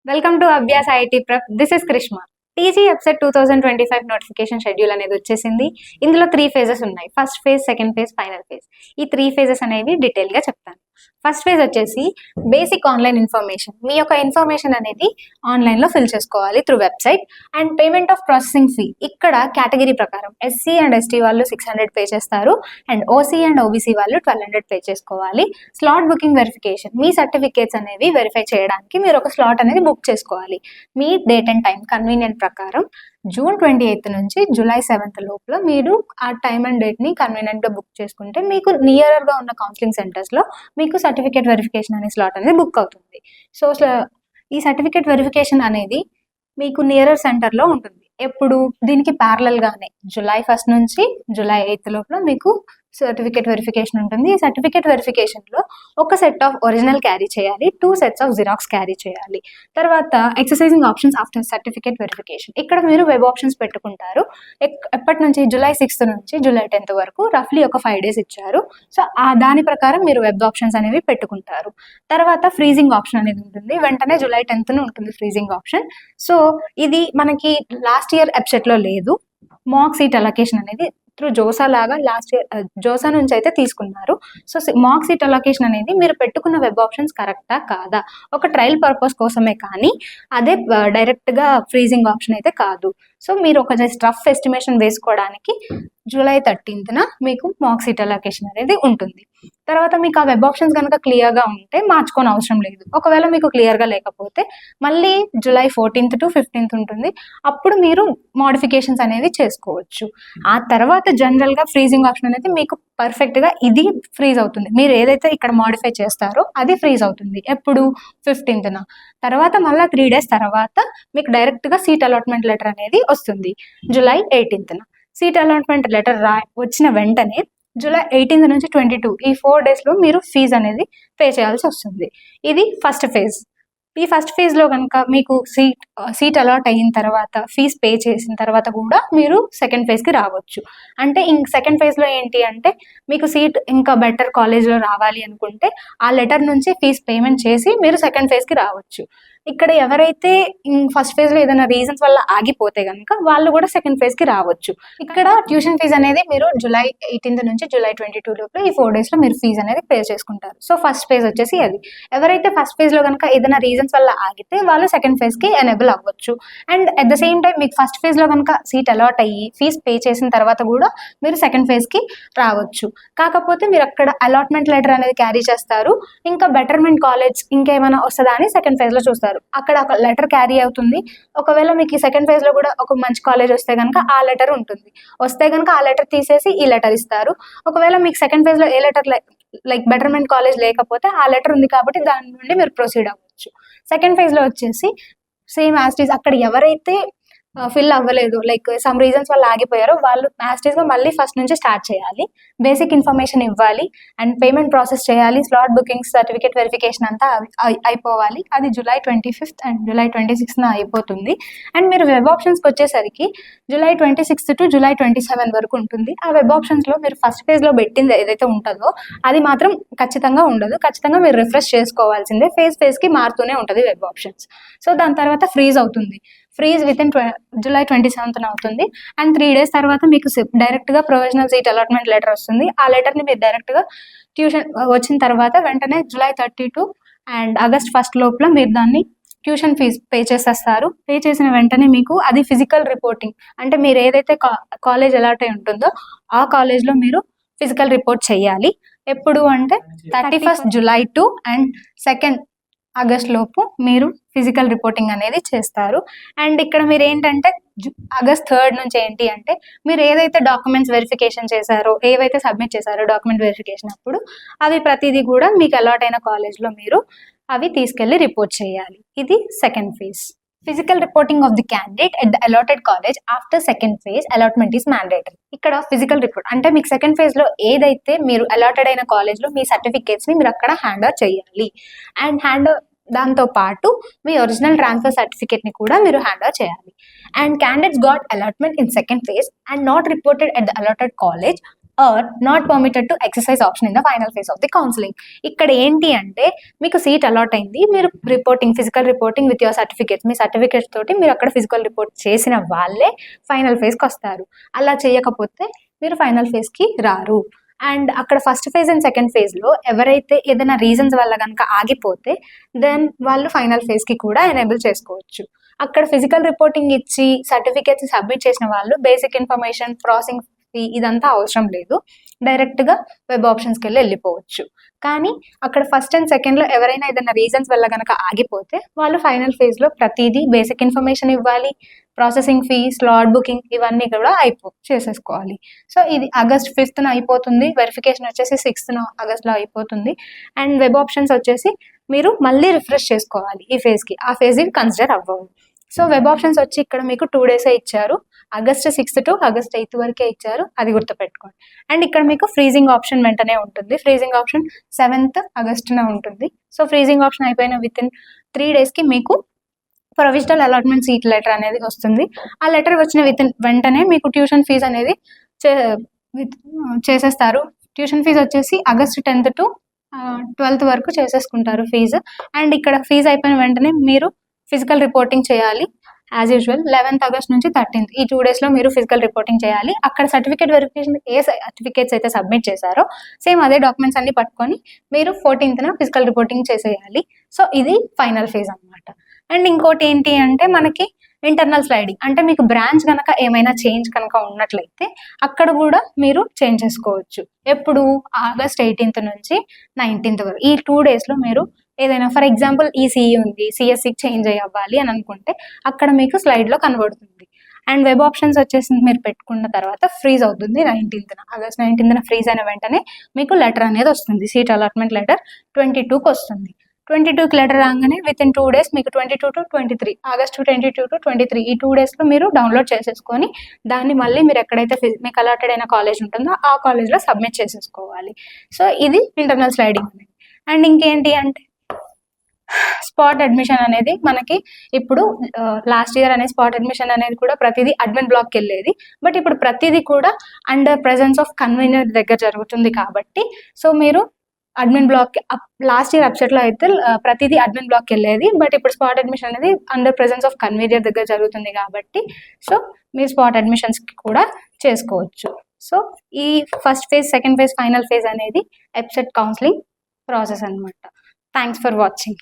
Welcome to Abhyas IIT prep. This is Krishma. TG EAPCET 2025 notification schedule అనేది వచ్చేసింది. ఇందులో 3 ఫేజెస్ ఉన్నాయి. First phase, second phase, final phase. ఈ 3 phases అనేవి డీటెయిల్ గా చెప్తాను. ఫస్ట్ ఫేజ్ వచ్చేసి బేసిక్ ఆన్లైన్ ఇన్ఫర్మేషన్. మీ యొక్క ఇన్ఫర్మేషన్ అనేది ఆన్లైన్ లో ఫిల్ చేసుకోవాలి through website. And payment of processing fee. ఇక్కడ కేటగిరీ ప్రకారం ఎస్సీ అండ్ ఎస్టీ వాళ్ళు 600 పే చేస్తారు. అండ్ ఓసీ అండ్ ఓబీసీ వాళ్ళు 1200 పే చేసుకోవాలి. Slot booking verification. మీ సర్టిఫికేట్స్ అనేవి వెరిఫై చేయడానికి మీరు ఒక స్లాట్ అనేది బుక్ చేసుకోవాలి. మీ డేట్ అండ్ టైం కన్వీనియంట్ ప్రకారం జూన్ 28 నుంచి జూలై 7 లోపల మీరు ఆ టైమ్ అండ్ డేట్ ని కన్వీనియంట్ గా బుక్ చేసుకుంటే మీకు నియర్ గా ఉన్న కౌన్సిలింగ్ సెంటర్స్ లో మీకు సర్టిఫికేట్ వెరిఫికేషన్ అనే స్లాట్ అనేది బుక్ అవుతుంది. సో ఈ సర్టిఫికేట్ వెరిఫికేషన్ అనేది మీకు నియరర్ సెంటర్ లో ఉంటుంది. ఎప్పుడు దీనికి ప్యారలల్ గానే జూలై 1 నుంచి జూలై 8 లోపల మీకు సర్టిఫికేట్ వెరిఫికేషన్ ఉంటుంది. ఈ సర్టిఫికేట్ వెరిఫికేషన్ లో ఒక సెట్ ఆఫ్ ఒరిజినల్ క్యారీ చేయాలి, 2 సెట్స్ ఆఫ్ జిరాక్స్ క్యారీ చేయాలి. తర్వాత exercising options after certificate verification. ఇక్కడ మీరు వెబ్ ఆప్షన్స్ పెట్టుకుంటారు. ఎప్పటి నుంచి జూలై 6 నుంచి జూలై 10 వరకు రఫ్లీ ఒక 5 days ఇచ్చారు. సో దాని ప్రకారం మీరు వెబ్ ఆప్షన్స్ అనేవి పెట్టుకుంటారు. తర్వాత ఫ్రీజింగ్ ఆప్షన్ అనేది ఉంటుంది. వెంటనే జూలై 10 ఉంటుంది ఫ్రీజింగ్ ఆప్షన్. సో ఇది మనకి లాస్ట్ ఇయర్ ఎప్సెట్ లో లేదు. మాక్ సీట్ అలొకేషన్ అనేది త్రూ జోసా లాగా లాస్ట్ ఇయర్ జోసా నుంచి అయితే తీసుకున్నారు. సో మాక్ సీట్ అలొకేషన్ అనేది మీరు పెట్టుకున్న వెబ్ ఆప్షన్స్ కరెక్టా కాదా, ఒక ట్రయల్ పర్పస్ కోసమే, కానీ అదే డైరెక్ట్ గా ఫ్రీజింగ్ ఆప్షన్ అయితే కాదు. సో మీరు ఒక జస్ట్ రఫ్ ఎస్టిమేషన్ వేసుకోవడానికి జూలై 13న మీకు మాక్ సీట్ అలొకేషన్ అనేది ఉంటుంది. తర్వాత మీకు ఆ వెబ్ ఆప్షన్స్ కనుక క్లియర్ గా ఉంటే మార్చుకోని అవసరం లేదు. ఒకవేళ మీకు క్లియర్ గా లేకపోతే మళ్ళీ జూలై 14th to 15th ఉంటుంది. అప్పుడు మీరు మోడిఫికేషన్స్ అనేది చేసుకోవచ్చు. ఆ తర్వాత జనరల్ గా ఫ్రీజింగ్ ఆప్షన్ అనేది మీకు పర్ఫెక్ట్ గా ఇది ఫ్రీజ్ అవుతుంది. మీరు ఏదైతే ఇక్కడ మోడిఫై చేస్తారో అది ఫ్రీజ్ అవుతుంది. ఎప్పుడు 15th. తర్వాత మళ్ళీ 3 days తర్వాత మీకు డైరెక్ట్ గా సీట్ అలాట్మెంట్ లెటర్ అనేది వస్తుంది July 18th. Seat allotment letter వచ్చిన వెంటనే జూలై 18 నుంచి 22 ఈ 4 days లో మీరు ఫీజు అనేది పే చేయాల్సి వస్తుంది. ఇది ఫస్ట్ ఫేజ్. ఈ ఫస్ట్ ఫేజ్ లో కనుక మీకు సీట్ అలాట్ అయిన తర్వాత ఫీజ్ పే చేసిన తర్వాత కూడా మీరు సెకండ్ ఫేజ్ కి రావచ్చు. అంటే సెకండ్ ఫేజ్ లో ఏంటి అంటే మీకు సీట్ ఇంకా బెటర్ కాలేజ్ లో రావాలి అనుకుంటే ఆ లెటర్ నుంచి ఫీజ్ పేమెంట్ చేసి మీరు సెకండ్ ఫేజ్ కి రావచ్చు. ఇక్కడ ఎవరైతే ఫస్ట్ ఫేజ్ లో ఏదైనా రీజన్స్ వల్ల ఆగిపోతే కనుక వాళ్ళు కూడా సెకండ్ ఫేజ్ కి రావచ్చు. ఇక్కడ ట్యూషన్ ఫీజ్ అనేది మీరు జూలై 18 నుంచి జూలై 22 లోపల ఈ 4 days లో మీరు ఫీజ్ అనేది పే చేసుకుంటారు. సో ఫస్ట్ ఫేజ్ వచ్చేసి అది. ఎవరైతే ఫస్ట్ ఫేజ్ లో కనుక ఏదైనా రీజన్స్ వల్ల ఆగితే వాళ్ళు సెకండ్ ఫేజ్ కి ఎనేబుల్ అవ్వచ్చు. And at the same time మీకు ఫస్ట్ ఫేజ్ లో కనుక సీట్ అలాట్ అయ్యి ఫీజ్ పే చేసిన తర్వాత కూడా మీరు సెకండ్ ఫేజ్ కి రావచ్చు. కాకపోతే మీరు అక్కడ అలాట్మెంట్ లెటర్ అనేది క్యారీ చేస్తారు. ఇంకా బెటర్మెంట్ కాలేజ్ ఇంకేమైనా వస్తుందా అని సెకండ్ ఫేజ్ లో చూస్తారు. అక్కడ ఒక లెటర్ క్యారీ అవుతుంది. ఒకవేళ మీకు ఈ సెకండ్ ఫేజ్ లో కూడా ఒక మంచి కాలేజ్ వస్తే కనుక ఆ లెటర్ ఉంటుంది. వస్తే కనుక ఆ లెటర్ తీసేసి ఈ లెటర్ ఇస్తారు. ఒకవేళ మీకు సెకండ్ ఫేజ్ లో ఏ లెటర్ లైక్ బెటర్మెంట్ కాలేజ్ లేకపోతే ఆ లెటర్ ఉంది కాబట్టి దాని నుండి మీరు ప్రొసీడ్ అవ్వచ్చు. సెకండ్ ఫేజ్ లో వచ్చేసి సేమ్ యాజ్ ఇట్ ఈస్ అక్కడ ఎవరైతే ఫిల్ అవ్వలేదు లైక్ సమ్ రీజన్స్ వల్ల ఆగిపోయారో వాళ్ళు యాజ్ గా మళ్ళీ ఫస్ట్ నుంచి స్టార్ట్ చేయాలి. బేసిక్ ఇన్ఫర్మేషన్ ఇవ్వాలి అండ్ పేమెంట్ ప్రాసెస్ చేయాలి. స్లాట్ బుకింగ్, సర్టిఫికేట్ వెరిఫికేషన్ అంతా అయిపోవాలి. అది July 25th and July 26th అయిపోతుంది. అండ్ మీరు వెబ్ ఆప్షన్స్కి వచ్చేసరికి జూలై 26th to జూలై 27 వరకు ఉంటుంది. ఆ వెబ్ ఆప్షన్స్ లో మీరు ఫస్ట్ ఫేజ్ లో పెట్టింది ఏదైతే ఉంటుందో అది మాత్రం ఖచ్చితంగా ఉండదు. ఖచ్చితంగా మీరు రిఫ్రెష్ చేసుకోవాల్సిందే. ఫేజ్ కి మారుతూనే ఉంటుంది వెబ్ ఆప్షన్స్. సో దాని తర్వాత ఫ్రీజ్ అవుతుంది. ఫ్రీజ్ వితిన్ జూలై 27th అవుతుంది. అండ్ 3 days తర్వాత మీకు డైరెక్ట్ గా ప్రొవిజనల్ సీట్ అలాట్మెంట్ లెటర్ వస్తుంది. ఆ లెటర్ ని మీరు డైరెక్ట్ గా ట్యూషన్ వచ్చిన తర్వాత వెంటనే జూలై 32 అండ్ ఆగస్ట్ 1 లోపల మీరు దాన్ని ట్యూషన్ ఫీజ్ పే చేసేస్తారు. పే చేసిన వెంటనే మీకు అది ఫిజికల్ రిపోర్టింగ్ అంటే మీరు ఏదైతే కాలేజ్ అలాట్ అయి ఉంటుందో ఆ కాలేజ్ లో మీరు ఫిజికల్ రిపోర్ట్ చేయాలి. ఎప్పుడు అంటే 31st July to and 2nd August లోపు మీరు ఫిజికల్ రిపోర్టింగ్ అనేది చేస్తారు. అండ్ ఇక్కడ మీరు ఏంటంటే August 3rd నుంచి ఏంటి అంటే మీరు ఏదైతే డాక్యుమెంట్స్ వెరిఫికేషన్ చేశారో, ఏవైతే సబ్మిట్ చేశారో డాక్యుమెంట్ వెరిఫికేషన్ అప్పుడు అవి ప్రతిదీ కూడా మీకు అలాట్ అయిన కాలేజ్లో మీరు అవి తీసుకెళ్లి రిపోర్ట్ చేయాలి. ఇది second phase. Physical reporting of the candidate at the allotted college after second phase allotment is mandatory. ఇక్కడ ఫిజికల్ రిపోర్ట్ అంటే మీకు సెకండ్ ఫేజ్ లో ఏదైతే మీరు అలాటెడ్ అయిన కాలేజ్ లో మీ సర్టిఫికేట్స్ ని మీరు అక్కడ హ్యాండ్ ఓవర్ చేయాలి. అండ్ దాంతో పాటు మీ ఒరిజినల్ ట్రాన్స్ఫర్ సర్టిఫికేట్ ని కూడా మీరు హ్యాండ్ ఓవర్ చేయాలి. And candidates got allotment in second phase and not reported at the allotted college are not permitted to exercise option in the final phase of the counselling. ఇక్కడ ఏంటి అంటే మీకు seat allot అయింది, మీరు physical reporting with your certificates, me certificates తోటి మీరు అక్కడ physical report చేసిన వాళ్ళే ఫైనల్ ఫేజ్కి వస్తారు. అలా చేయకపోతే మీరు ఫైనల్ ఫేజ్కి రారు. అండ్ అక్కడ ఫస్ట్ ఫేజ్ అండ్ సెకండ్ ఫేజ్లో ఎవరైతే ఏదైనా రీజన్స్ వల్ల కనుక ఆగిపోతే దెన్ వాళ్ళు ఫైనల్ ఫేజ్కి కూడా ఎనేబుల్ చేసుకోవచ్చు. అక్కడ ఫిజికల్ రిపోర్టింగ్ ఇచ్చి సర్టిఫికేట్స్ సబ్మిట్ చేసిన వాళ్ళు బేసిక్ ఇన్ఫర్మేషన్, ప్రాసెసింగ్ ఫీ ఇదంతా అవసరం లేదు, డైరెక్ట్గా వెబ్ ఆప్షన్స్కి వెళ్ళిపోవచ్చు. కానీ అక్కడ ఫస్ట్ అండ్ సెకండ్లో ఎవరైనా ఏదైనా రీజన్స్ వల్ల కనుక ఆగిపోతే వాళ్ళు ఫైనల్ ఫేజ్లో ప్రతిదీ బేసిక్ ఇన్ఫర్మేషన్ ఇవ్వాలి, ప్రాసెసింగ్ ఫీ, స్లాట్ బుకింగ్ ఇవన్నీ కూడా చేసేసుకోవాలి. సో ఇది August 5th అయిపోతుంది, వెరిఫికేషన్ వచ్చేసి 6th Augustలో అయిపోతుంది. అండ్ వెబ్ ఆప్షన్స్ వచ్చేసి మీరు మళ్ళీ రిఫ్రెష్ చేసుకోవాలి ఈ ఫేజ్కి, ఆ ఫేజ్ కన్సిడర్ అవ్వవు. సో వెబ్ ఆప్షన్స్ వచ్చి ఇక్కడ మీకు 2 days ఇచ్చారు, August 6th to August 8th వరకే ఇచ్చారు, అది గుర్తుపెట్టుకోండి. అండ్ ఇక్కడ మీకు ఫ్రీజింగ్ ఆప్షన్ వెంటనే ఉంటుంది, ఫ్రీజింగ్ ఆప్షన్ 7th August ఉంటుంది. సో ఫ్రీజింగ్ ఆప్షన్ అయిపోయిన విత్ ఇన్ 3 daysకి మీకు ప్రొవిజనల్ అలాట్మెంట్ సీట్ లెటర్ అనేది వస్తుంది. ఆ లెటర్ వచ్చిన వెంటనే మీకు ట్యూషన్ ఫీజు అనేది చేసేస్తారు. ట్యూషన్ ఫీజు వచ్చేసి August 10th to 12th వరకు చేసేసుకుంటారు ఫీజు. అండ్ ఇక్కడ ఫీజు అయిపోయిన వెంటనే మీరు ఫిజికల్ రిపోర్టింగ్ చేయాలి యాజ్ యూజువల్. 11th August నుంచి 13th ఈ 2 daysలో మీరు ఫిజికల్ రిపోర్టింగ్ చేయాలి. అక్కడ సర్టిఫికేట్ వెరిఫికేషన్ ఏ సర్టిఫికేట్స్ అయితే సబ్మిట్ చేశారో సేమ్ అదే డాక్యుమెంట్స్ అన్ని పట్టుకొని మీరు 14th ఫిజికల్ రిపోర్టింగ్ చేసేయాలి. సో ఇది ఫైనల్ ఫేజ్ అన్నమాట. అండ్ ఇంకోటి ఏంటి అంటే మనకి ఇంటర్నల్ స్లైడింగ్, అంటే మీకు బ్రాంచ్ కనుక ఏమైనా చేంజ్ కనుక ఉన్నట్లయితే అక్కడ కూడా మీరు చేంజ్ చేసుకోవచ్చు. ఎప్పుడు August 18th నుంచి 19th వరకు ఈ 2 daysలో మీరు ఏదైనా ఫర్ ఎగ్జాంపుల్ ఈ సిఈ ఉంది, సిఎస్సికి చేంజ్ అవ్వాలి అని అనుకుంటే అక్కడ మీకు స్లైడ్లో కనబడుతుంది. అండ్ వెబ్ ఆప్షన్స్ వచ్చేసి మీరు పెట్టుకున్న తర్వాత ఫ్రీజ్ అవుతుంది 19th August 19th ఫ్రీజ్ అయిన వెంటనే మీకు లెటర్ అనేది వస్తుంది, సీట్ అలాట్మెంట్ లెటర్ 22కి వస్తుంది. 22కి లెటర్ రాగానే విత్ ఇన్ 2 days మీకు 22 to 23 August 22 to 23 ఈ 2 daysలో మీరు డౌన్లోడ్ చేసేసుకొని దాన్ని మళ్ళీ మీరు ఎక్కడైతే మీకు అలాటెడ్ అయిన కాలేజ్ ఉంటుందో ఆ కాలేజ్లో సబ్మిట్ చేసేసుకోవాలి. సో ఇది ఇంటర్నల్ స్లైడింగ్ అనేది. అండ్ ఇంకేంటి అంటే స్పాట్ అడ్మిషన్ అనేది మనకి ఇప్పుడు లాస్ట్ ఇయర్ అనేది స్పాట్ అడ్మిషన్ అనేది కూడా ప్రతిదీ అడ్మిన్ బ్లాక్కి వెళ్ళేది, బట్ ఇప్పుడు ప్రతిదీ కూడా అండర్ ప్రెజెన్స్ ఆఫ్ కన్వీనర్ దగ్గర జరుగుతుంది. కాబట్టి సో మీరు అడ్మిన్ బ్లాక్ లాస్ట్ ఇయర్ వెబ్సైట్లో అయితే ప్రతిదీ అడ్మిన్ బ్లాక్కి వెళ్ళేది, బట్ ఇప్పుడు స్పాట్ అడ్మిషన్ అనేది అండర్ ప్రెజెన్స్ ఆఫ్ కన్వీనర్ దగ్గర జరుగుతుంది. కాబట్టి సో మీరు స్పాట్ అడ్మిషన్స్కి కూడా చేసుకోవచ్చు. సో ఈ first phase, second phase, final phase అనేది వెబ్సైట్ కౌన్సిలింగ్ ప్రాసెస్ అనమాట. Thanks for watching.